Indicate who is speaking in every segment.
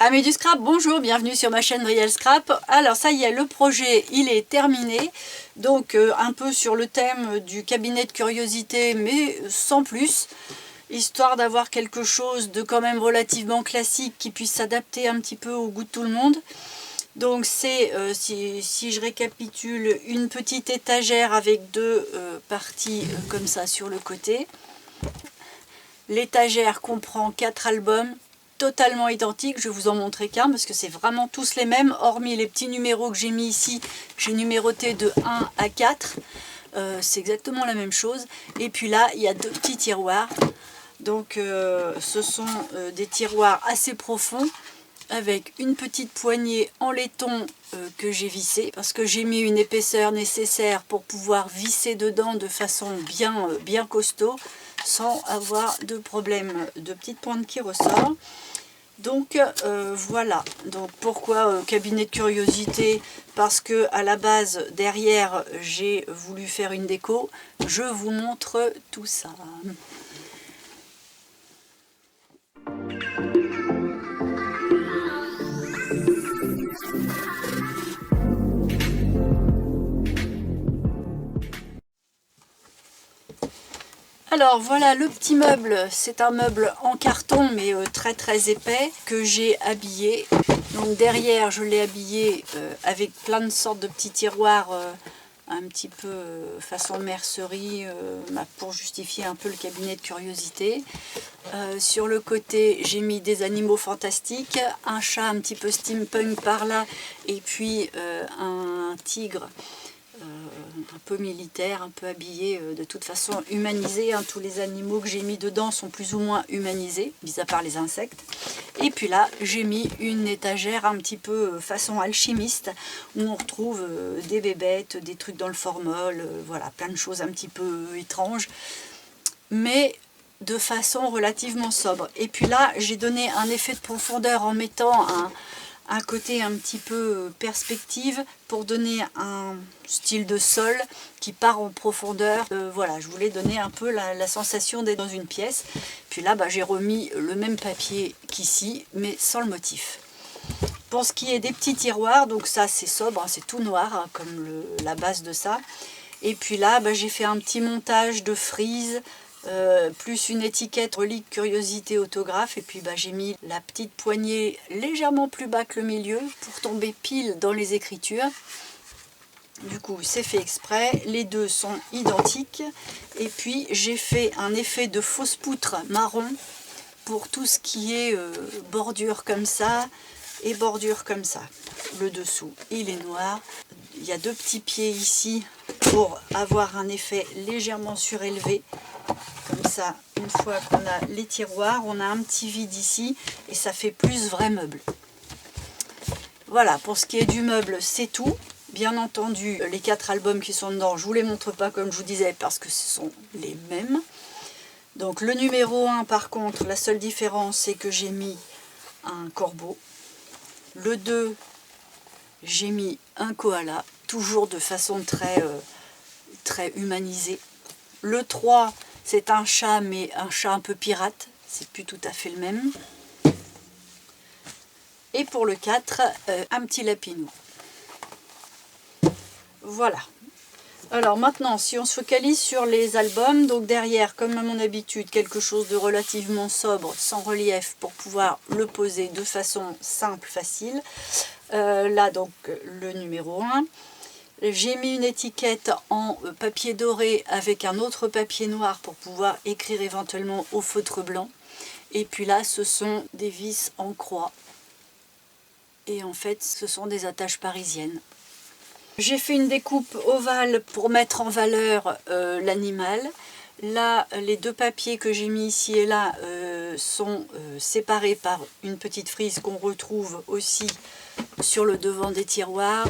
Speaker 1: Amis du scrap, bonjour, bienvenue sur ma chaîne Riel Scrap. Alors ça y est, le projet il est terminé, donc un peu sur le thème du cabinet de curiosité, mais sans plus, histoire d'avoir quelque chose de quand même relativement classique qui puisse s'adapter un petit peu au goût de tout le monde. Donc c'est, si je récapitule, une petite étagère avec deux parties comme ça sur le côté. L'étagère comprend 4 albums totalement identiques, je vais vous en montrer qu'un parce que c'est vraiment tous les mêmes, hormis les petits numéros que j'ai mis ici, j'ai numéroté de 1 à 4, c'est exactement la même chose. Et puis là, il y a deux petits tiroirs, donc ce sont des tiroirs assez profonds, avec une petite poignée en laiton que j'ai vissée, parce que j'ai mis une épaisseur nécessaire pour pouvoir visser dedans de façon bien costaud, sans avoir de problème de petite pointe qui ressort. Donc voilà, donc pourquoi cabinet de curiosité? Parce que à la base, derrière, j'ai voulu faire une déco. Je vous montre tout ça. Alors voilà le petit meuble, c'est un meuble en carton mais très épais que j'ai habillé. Donc derrière je l'ai habillé avec plein de sortes de petits tiroirs un petit peu façon mercerie pour justifier un peu le cabinet de curiosité. Sur le côté j'ai mis des animaux fantastiques, un chat un petit peu steampunk par là et puis un tigre. Un peu militaire, un peu habillé, de toute façon humanisé, hein. Tous les animaux que j'ai mis dedans sont plus ou moins humanisés, mis à part les insectes. Et puis là, j'ai mis une étagère un petit peu façon alchimiste, où on retrouve des bébêtes, des trucs dans le formol, voilà, plein de choses un petit peu étranges, mais de façon relativement sobre. Et puis là, j'ai donné un effet de profondeur en mettant un côté un petit peu perspective pour donner un style de sol qui part en profondeur. Voilà, je voulais donner un peu la sensation d'être dans une pièce. Puis là, j'ai remis le même papier qu'ici, mais sans le motif. Pour ce qui est des petits tiroirs, donc ça c'est sobre, hein, c'est tout noir, hein, comme la base de ça. Et puis là, j'ai fait un petit montage de frise, plus une étiquette relique curiosité autographe, et puis j'ai mis la petite poignée légèrement plus bas que le milieu pour tomber pile dans les écritures. Du coup c'est fait exprès, les deux sont identiques, et puis j'ai fait un effet de fausse poutre marron pour tout ce qui est bordure comme ça et bordure comme ça. Le dessous il est noir, il y a deux petits pieds ici pour avoir un effet légèrement surélevé. Comme ça, une fois qu'on a les tiroirs, on a un petit vide ici et ça fait plus vrai meuble. Voilà, pour ce qui est du meuble, c'est tout. Bien entendu, les 4 albums qui sont dedans, je ne vous les montre pas comme je vous disais parce que ce sont les mêmes. Donc le numéro 1 par contre, la seule différence c'est que j'ai mis un corbeau. Le 2, j'ai mis un koala, toujours de façon très humanisée. Le 3, c'est un chat, mais un chat un peu pirate, c'est plus tout à fait le même. Et pour le 4, un petit lapinou. Voilà. Alors maintenant, si on se focalise sur les albums, donc derrière, comme à mon habitude, quelque chose de relativement sobre, sans relief, pour pouvoir le poser de façon simple, facile. Là, donc, le numéro 1. J'ai mis une étiquette en papier doré avec un autre papier noir pour pouvoir écrire éventuellement au feutre blanc. Et puis là, ce sont des vis en croix. Et en fait, ce sont des attaches parisiennes. J'ai fait une découpe ovale pour mettre en valeur l'animal. Là, les deux papiers que j'ai mis ici et là sont séparés par une petite frise qu'on retrouve aussi sur le devant des tiroirs,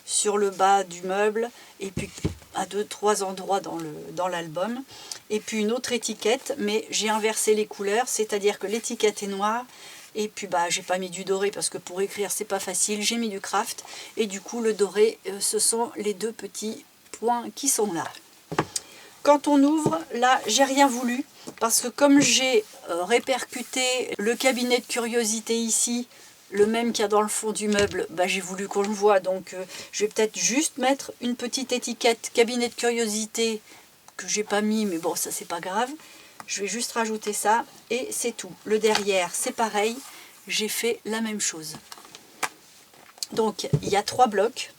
Speaker 1: sur le bas du meuble, et puis à 2-3 endroits dans l'album. Et puis une autre étiquette, mais j'ai inversé les couleurs, c'est-à-dire que l'étiquette est noire, et puis j'ai pas mis du doré parce que pour écrire c'est pas facile, j'ai mis du craft, et du coup le doré, ce sont les deux petits points qui sont là. Quand on ouvre, là, j'ai rien voulu, parce que comme j'ai répercuté le cabinet de curiosité ici, le même qu'il y a dans le fond du meuble, bah, j'ai voulu qu'on le voit, donc je vais peut-être juste mettre une petite étiquette cabinet de curiosité que j'ai pas mis, mais bon, ça c'est pas grave. Je vais juste rajouter ça et c'est tout. Le derrière, c'est pareil, j'ai fait la même chose. Donc il y a 3 blocs.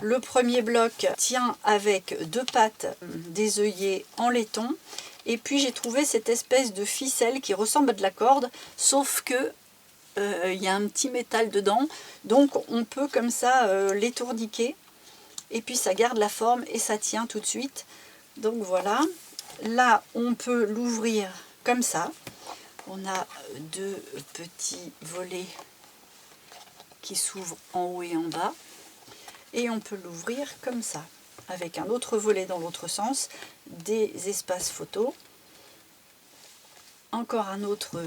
Speaker 1: Le premier bloc tient avec 2 pattes des œillets en laiton. Et puis j'ai trouvé cette espèce de ficelle qui ressemble à de la corde, sauf que il y a un petit métal dedans. Donc on peut comme ça l'étourniquer. Et puis ça garde la forme et ça tient tout de suite. Donc voilà. Là on peut l'ouvrir comme ça. On a 2 petits volets qui s'ouvrent en haut et en bas. Et on peut l'ouvrir comme ça, avec un autre volet dans l'autre sens, des espaces photos, encore un autre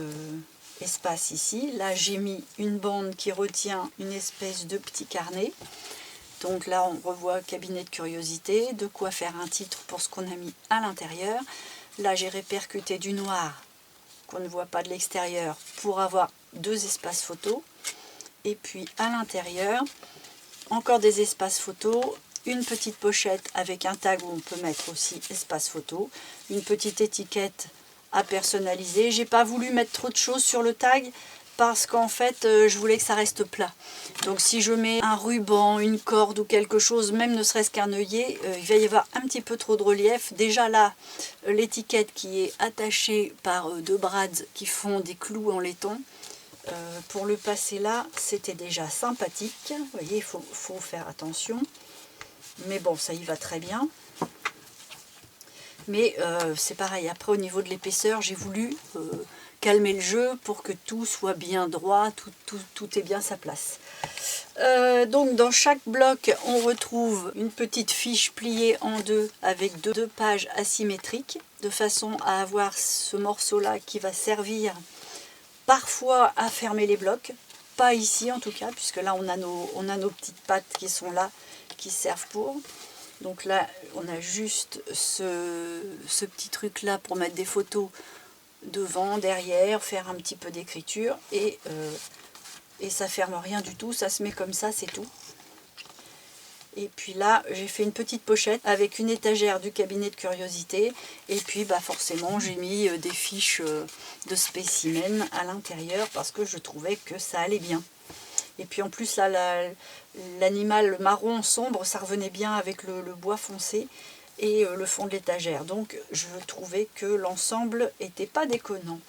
Speaker 1: espace ici. Là j'ai mis une bande qui retient une espèce de petit carnet. Donc là on revoit cabinet de curiosité, de quoi faire un titre pour ce qu'on a mis à l'intérieur. Là j'ai répercuté du noir qu'on ne voit pas de l'extérieur pour avoir 2 espaces photos. Et puis à l'intérieur, encore des espaces photos, une petite pochette avec un tag où on peut mettre aussi espace photo, une petite étiquette à personnaliser. J'ai pas voulu mettre trop de choses sur le tag parce qu'en fait je voulais que ça reste plat. Donc si je mets un ruban, une corde ou quelque chose, même ne serait-ce qu'un œillet, il va y avoir un petit peu trop de relief. Déjà là, l'étiquette qui est attachée par 2 brades qui font des clous en laiton. Pour le passer là, c'était déjà sympathique. Vous voyez, il faut faire attention. Mais bon, ça y va très bien. Mais c'est pareil, après au niveau de l'épaisseur, j'ai voulu calmer le jeu pour que tout soit bien droit, tout ait bien sa place. Donc dans chaque bloc, on retrouve une petite fiche pliée en 2 avec 2 pages asymétriques, de façon à avoir ce morceau-là qui va servir parfois à fermer les blocs, pas ici en tout cas, puisque là on a nos petites pattes qui sont là, qui servent pour. Donc là on a juste ce petit truc là pour mettre des photos devant, derrière, faire un petit peu d'écriture, et ça ferme rien du tout, ça se met comme ça, c'est tout. Et puis là, j'ai fait une petite pochette avec une étagère du cabinet de curiosité. Et puis bah forcément, j'ai mis des fiches de spécimens à l'intérieur parce que je trouvais que ça allait bien. Et puis en plus, là, l'animal marron sombre, ça revenait bien avec le bois foncé et le fond de l'étagère. Donc je trouvais que l'ensemble n'était pas déconnant.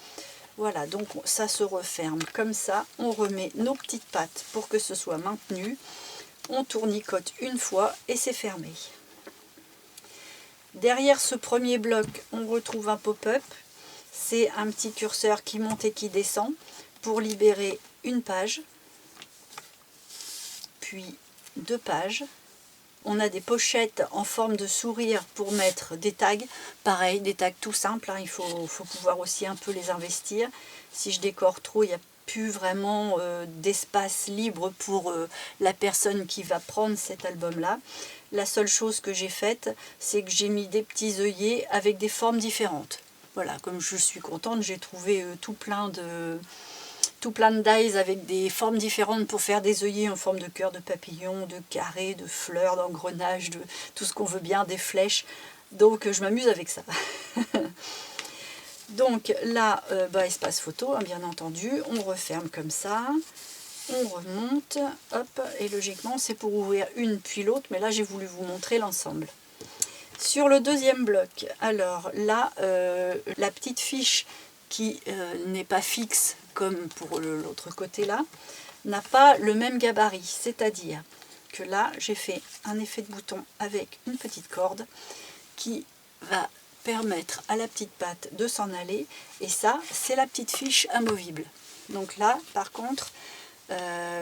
Speaker 1: Voilà, donc ça se referme comme ça. On remet nos petites pattes pour que ce soit maintenu. On tournicote une fois et c'est fermé. Derrière ce premier bloc, on retrouve un pop-up. C'est un petit curseur qui monte et qui descend pour libérer une page, puis 2 pages. On a des pochettes en forme de sourire pour mettre des tags. Pareil, des tags tout simples, hein. Il faut pouvoir aussi un peu les investir. Si je décore trop, il n'y a plus vraiment d'espace libre pour la personne qui va prendre cet album-là. La seule chose que j'ai faite, c'est que j'ai mis des petits œillets avec des formes différentes. Voilà, comme je suis contente, j'ai trouvé tout plein de dies avec des formes différentes pour faire des œillets en forme de cœur, de papillon, de carré, de fleurs, d'engrenages, de tout ce qu'on veut bien, des flèches. Donc je m'amuse avec ça. Donc là, espace photo, hein, bien entendu, on referme comme ça, on remonte, hop, et logiquement c'est pour ouvrir une puis l'autre, mais là j'ai voulu vous montrer l'ensemble. Sur le deuxième bloc, alors là, la petite fiche qui n'est pas fixe comme pour l'autre côté là, n'a pas le même gabarit, c'est-à-dire que là j'ai fait un effet de bouton avec une petite corde qui va permettre à la petite patte de s'en aller, et ça c'est la petite fiche amovible. Donc là par contre,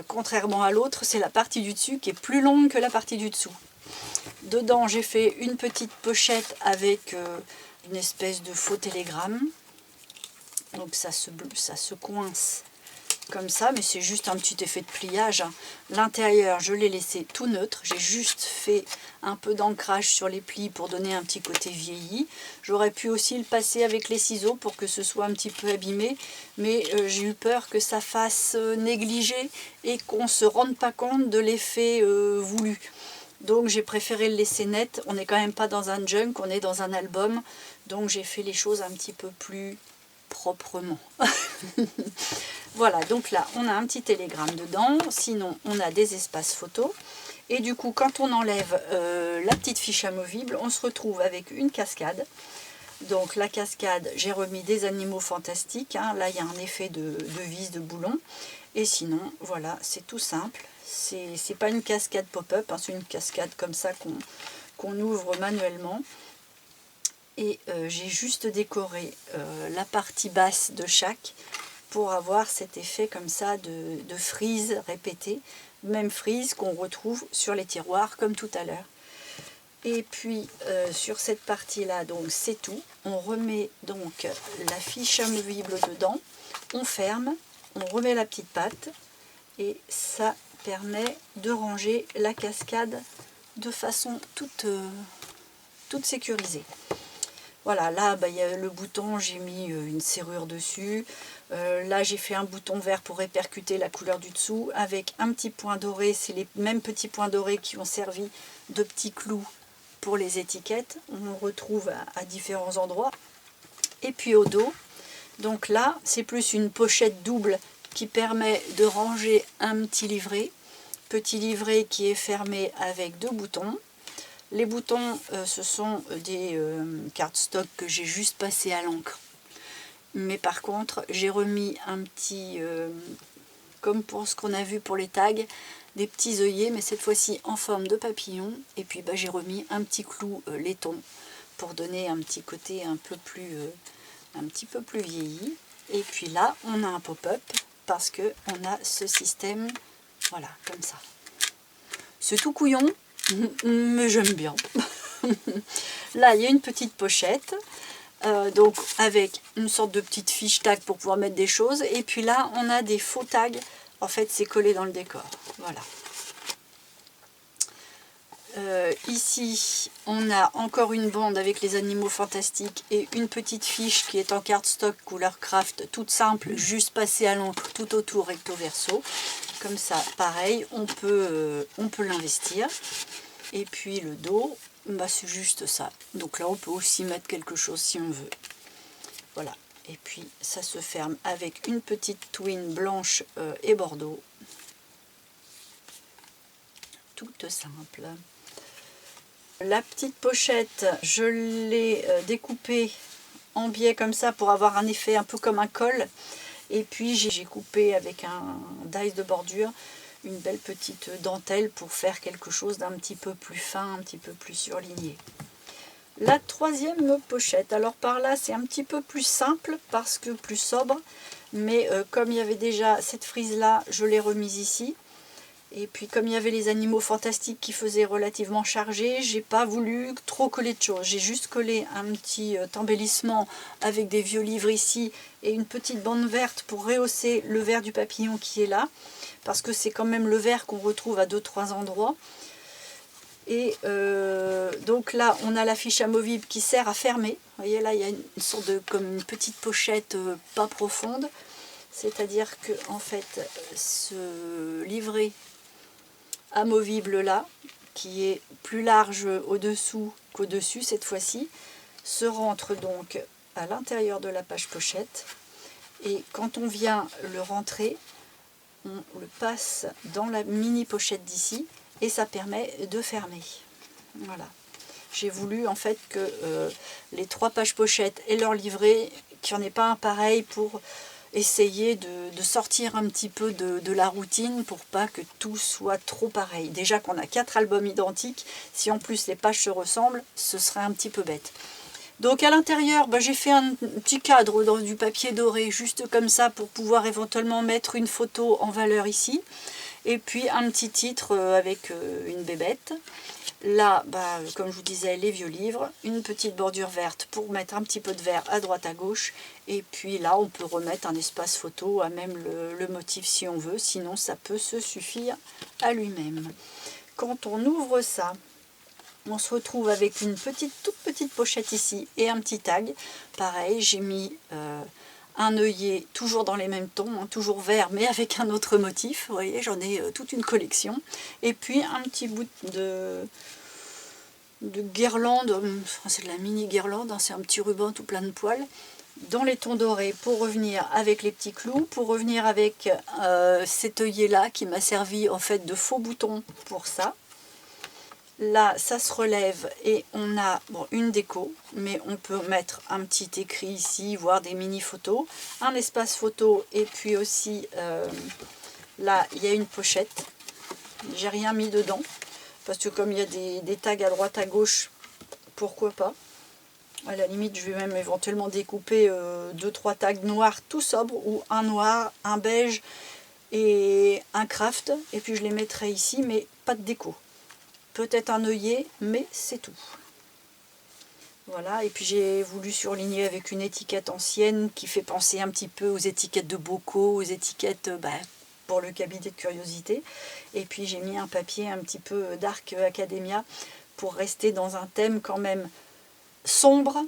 Speaker 1: contrairement à l'autre, c'est la partie du dessus qui est plus longue que la partie du dessous. Dedans j'ai fait une petite pochette avec une espèce de faux télégramme, donc ça se coince comme ça, mais c'est juste un petit effet de pliage, hein. L'intérieur, je l'ai laissé tout neutre. J'ai juste fait un peu d'ancrage sur les plis pour donner un petit côté vieilli. J'aurais pu aussi le passer avec les ciseaux pour que ce soit un petit peu abîmé, mais j'ai eu peur que ça fasse négliger et qu'on ne se rende pas compte de l'effet voulu. Donc j'ai préféré le laisser net. On n'est quand même pas dans un junk, on est dans un album. Donc j'ai fait les choses un petit peu plus proprement. Voilà, donc là on a un petit télégramme dedans, sinon on a des espaces photos. Et du coup quand on enlève la petite fiche amovible, on se retrouve avec une cascade. Donc la cascade, j'ai remis des animaux fantastiques, hein. Là il y a un effet de vis, de boulon. Et sinon, voilà, c'est tout simple. C'est pas une cascade pop-up, hein, c'est une cascade comme ça qu'on ouvre manuellement. Et j'ai juste décoré la partie basse de chaque pour avoir cet effet comme ça de frise répétée, même frise qu'on retrouve sur les tiroirs comme tout à l'heure. Et puis sur cette partie là, donc c'est tout. On remet donc la fiche amovible dedans, on ferme, on remet la petite patte et ça permet de ranger la cascade de façon toute sécurisée. Voilà, là, il y a le bouton, j'ai mis une serrure dessus. Là, j'ai fait un bouton vert pour répercuter la couleur du dessous avec un petit point doré. C'est les mêmes petits points dorés qui ont servi de petits clous pour les étiquettes. On retrouve à différents endroits. Et puis au dos, donc là, c'est plus une pochette double qui permet de ranger un petit livret. Petit livret qui est fermé avec 2 boutons. Les boutons, ce sont des cardstock que j'ai juste passé à l'encre. Mais par contre, j'ai remis un petit, comme pour ce qu'on a vu pour les tags, des petits œillets, mais cette fois-ci en forme de papillon. Et puis j'ai remis un petit clou laiton pour donner un petit côté un petit peu plus vieilli. Et puis là, on a un pop-up parce que on a ce système, voilà, comme ça. C'est tout couillon, mais j'aime bien. Là, il y a une petite pochette, donc avec une sorte de petite fiche tag pour pouvoir mettre des choses. Et puis là, on a des faux tags. En fait, c'est collé dans le décor. Voilà. Ici, on a encore une bande avec les animaux fantastiques et une petite fiche qui est en cardstock couleur craft, toute simple, juste passée à l'encre tout autour recto verso. Comme ça, pareil, on peut l'investir. Et puis le dos, c'est juste ça. Donc là, on peut aussi mettre quelque chose si on veut. Voilà. Et puis, ça se ferme avec une petite twine blanche et bordeaux. Toute simple. La petite pochette, je l'ai découpée en biais comme ça pour avoir un effet un peu comme un col. Et puis, j'ai coupé avec un dice de bordure une belle petite dentelle pour faire quelque chose d'un petit peu plus fin, un petit peu plus surligné. La troisième pochette, alors par là c'est un petit peu plus simple parce que plus sobre, mais comme il y avait déjà cette frise là, je l'ai remise ici. Et puis comme il y avait les animaux fantastiques qui faisaient relativement chargé, j'ai pas voulu trop coller de choses. J'ai juste collé un petit embellissement avec des vieux livres ici et une petite bande verte pour rehausser le vert du papillon qui est là. Parce que c'est quand même le vert qu'on retrouve à 2-3 endroits. Et donc là, on a la fiche amovible qui sert à fermer. Vous voyez, là, il y a une sorte de comme une petite pochette pas profonde. C'est-à-dire que en fait, ce livret amovible là, qui est plus large au-dessous qu'au-dessus cette fois-ci, se rentre donc à l'intérieur de la page pochette. Et quand on vient le rentrer, on le passe dans la mini pochette d'ici et ça permet de fermer. Voilà. J'ai voulu en fait que les 3 pages pochettes et leur livret, qu'il n'y en ait pas un pareil pour essayer de sortir un petit peu de la routine pour pas que tout soit trop pareil. Déjà qu'on a 4 albums identiques, si en plus les pages se ressemblent, ce serait un petit peu bête. Donc à l'intérieur, j'ai fait un petit cadre dans du papier doré, juste comme ça, pour pouvoir éventuellement mettre une photo en valeur ici. Et puis un petit titre avec une bébête. Là, comme je vous disais, les vieux livres, une petite bordure verte pour mettre un petit peu de vert à droite à gauche. Et puis là, on peut remettre un espace photo à même le motif si on veut, sinon ça peut se suffire à lui-même. Quand on ouvre ça, on se retrouve avec une toute petite pochette ici et un petit tag. Pareil, j'ai mis un œillet toujours dans les mêmes tons, hein, toujours vert mais avec un autre motif. Vous voyez, j'en ai toute une collection. Et puis un petit bout de guirlande, c'est de la mini guirlande, hein, c'est un petit ruban tout plein de poils, dans les tons dorés pour revenir avec les petits clous, pour revenir avec cet œillet là qui m'a servi en fait de faux bouton pour ça. Là, ça se relève et on a une déco, mais on peut mettre un petit écrit ici, voire des mini-photos, un espace photo, et puis aussi, là, il y a une pochette. J'ai rien mis dedans, parce que comme il y a des tags à droite, à gauche, pourquoi pas. À la limite, je vais même éventuellement découper 2-3 tags noirs tout sobres, ou un noir, un beige et un craft, et puis je les mettrai ici, mais pas de déco. Peut-être un œillet, mais c'est tout. Voilà, et puis j'ai voulu surligner avec une étiquette ancienne qui fait penser un petit peu aux étiquettes de bocaux, aux étiquettes pour le cabinet de curiosité. Et puis j'ai mis un papier un petit peu Dark Academia pour rester dans un thème quand même sombre,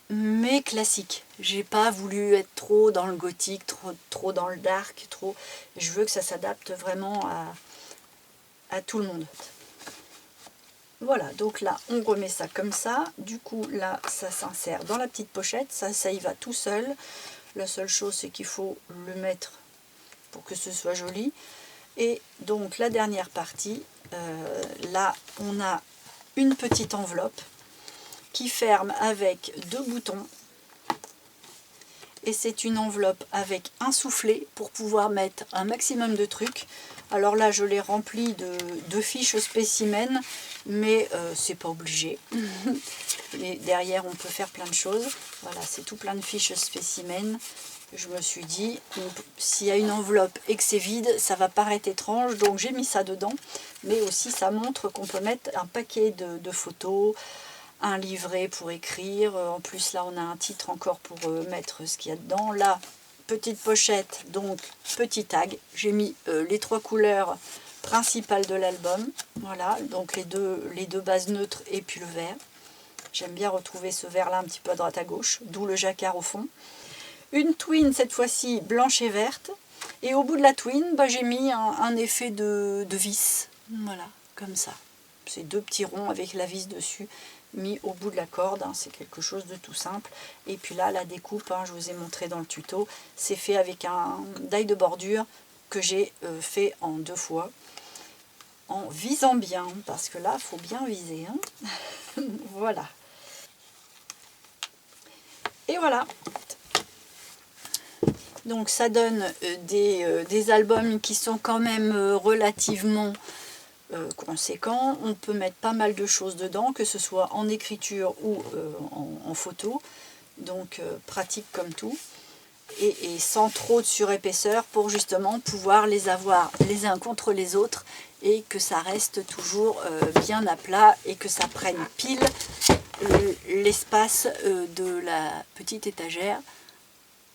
Speaker 1: mais classique. J'ai pas voulu être trop dans le gothique, trop dans le dark, Je veux que ça s'adapte vraiment à tout le monde. Voilà, donc là, on remet ça comme ça. Du coup, là, ça s'insère dans la petite pochette. Ça y va tout seul. La seule chose, c'est qu'il faut le mettre pour que ce soit joli. Et donc, la dernière partie, là, on a une petite enveloppe qui ferme avec 2 boutons. Et c'est une enveloppe avec un soufflet pour pouvoir mettre un maximum de trucs. Alors là, je l'ai rempli de fiches spécimens, mais c'est pas obligé. Et derrière, on peut faire plein de choses. Voilà, c'est tout plein de fiches spécimens. Je me suis dit, s'il y a une enveloppe et que c'est vide, ça va paraître étrange, donc j'ai mis ça dedans. Mais aussi, ça montre qu'on peut mettre un paquet de photos, un livret pour écrire. En plus, là, on a un titre encore pour mettre ce qu'il y a dedans. Là, petite pochette, donc petit tag. J'ai mis les 3 couleurs principales de l'album. Voilà, donc les deux bases neutres et puis le vert. J'aime bien retrouver ce vert-là un petit peu à droite à gauche, d'où le jacquard au fond. Une twin, cette fois-ci, blanche et verte. Et au bout de la twin, j'ai mis un effet de vis. Voilà, comme ça. C'est 2 petits ronds avec la vis dessus, mis au bout de la corde, hein, c'est quelque chose de tout simple. Et puis là, la découpe, hein, je vous ai montré dans le tuto, c'est fait avec un die de bordure que j'ai fait en 2 fois, en visant bien, parce que là, il faut bien viser. Hein. Voilà. Et voilà. Donc ça donne des albums qui sont quand même relativement conséquent. On peut mettre pas mal de choses dedans, que ce soit en écriture ou en photo, donc pratique comme tout, et sans trop de surépaisseur pour justement pouvoir les avoir les uns contre les autres et que ça reste toujours bien à plat et que ça prenne pile l'espace de la petite étagère.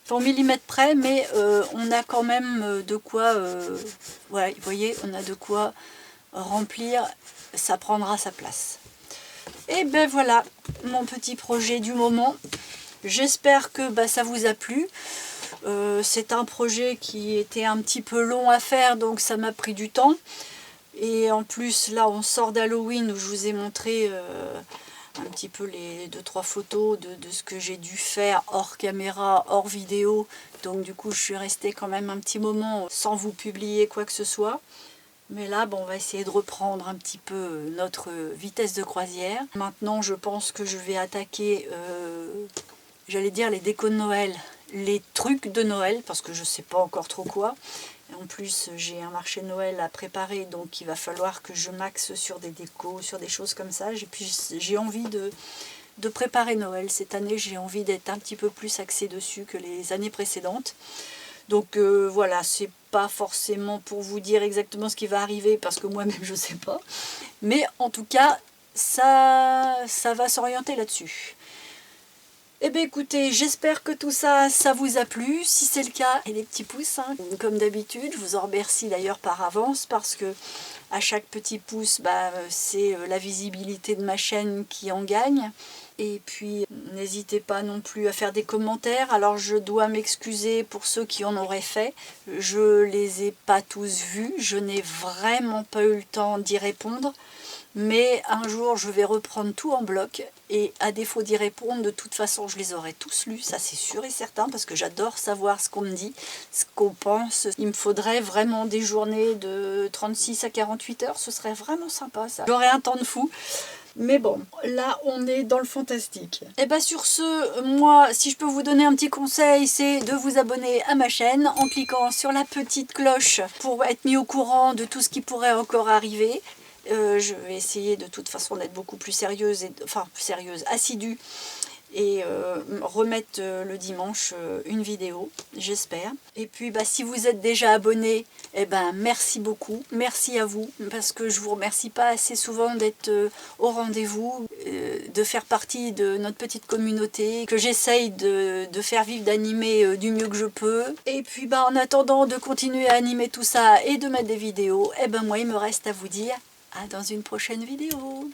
Speaker 1: En millimètres près, mais on a quand même de quoi, ouais, vous voyez, on a de quoi remplir, ça prendra sa place. Et ben voilà mon petit projet du moment. J'espère que ça vous a plu. C'est un projet qui était un petit peu long à faire, donc ça m'a pris du temps. Et en plus là on sort d'Halloween où je vous ai montré un petit peu les 2-3 photos de ce que j'ai dû faire hors caméra, hors vidéo. Donc du coup je suis restée quand même un petit moment sans vous publier quoi que ce soit. Mais là, on va essayer de reprendre un petit peu notre vitesse de croisière. Maintenant, je pense que je vais attaquer, j'allais dire les décos de Noël, les trucs de Noël, parce que je ne sais pas encore trop quoi. Et en plus, j'ai un marché de Noël à préparer, donc il va falloir que je m'axe sur des décos, sur des choses comme ça. Et puis, j'ai envie de préparer Noël. Cette année, j'ai envie d'être un petit peu plus axée dessus que les années précédentes. Donc voilà, c'est pas forcément pour vous dire exactement ce qui va arriver parce que moi-même je sais pas. Mais en tout cas, ça va s'orienter là-dessus. Eh bien écoutez, j'espère que tout ça, ça vous a plu. Si c'est le cas, et les petits pouces, hein, comme d'habitude, je vous en remercie d'ailleurs par avance parce que à chaque petit pouce, c'est la visibilité de ma chaîne qui en gagne. Et puis, n'hésitez pas non plus à faire des commentaires. Alors, je dois m'excuser pour ceux qui en auraient fait. Je les ai pas tous vus. Je n'ai vraiment pas eu le temps d'y répondre. Mais un jour, je vais reprendre tout en bloc. Et à défaut d'y répondre, de toute façon, je les aurai tous lus. Ça, c'est sûr et certain, parce que j'adore savoir ce qu'on me dit, ce qu'on pense. Il me faudrait vraiment des journées de 36 à 48 heures. Ce serait vraiment sympa, ça. J'aurais un temps de fou. Mais bon, là, on est dans le fantastique. Et bien sur ce, moi, si je peux vous donner un petit conseil, c'est de vous abonner à ma chaîne en cliquant sur la petite cloche pour être mis au courant de tout ce qui pourrait encore arriver. Je vais essayer de toute façon d'être beaucoup plus sérieuse, assidue, et remettre le dimanche une vidéo, j'espère. Et puis si vous êtes déjà abonné, merci beaucoup, merci à vous, parce que je vous remercie pas assez souvent d'être au rendez-vous, de faire partie de notre petite communauté, que j'essaye de faire vivre, d'animer du mieux que je peux. Et puis en attendant de continuer à animer tout ça et de mettre des vidéos, moi il me reste à vous dire à dans une prochaine vidéo.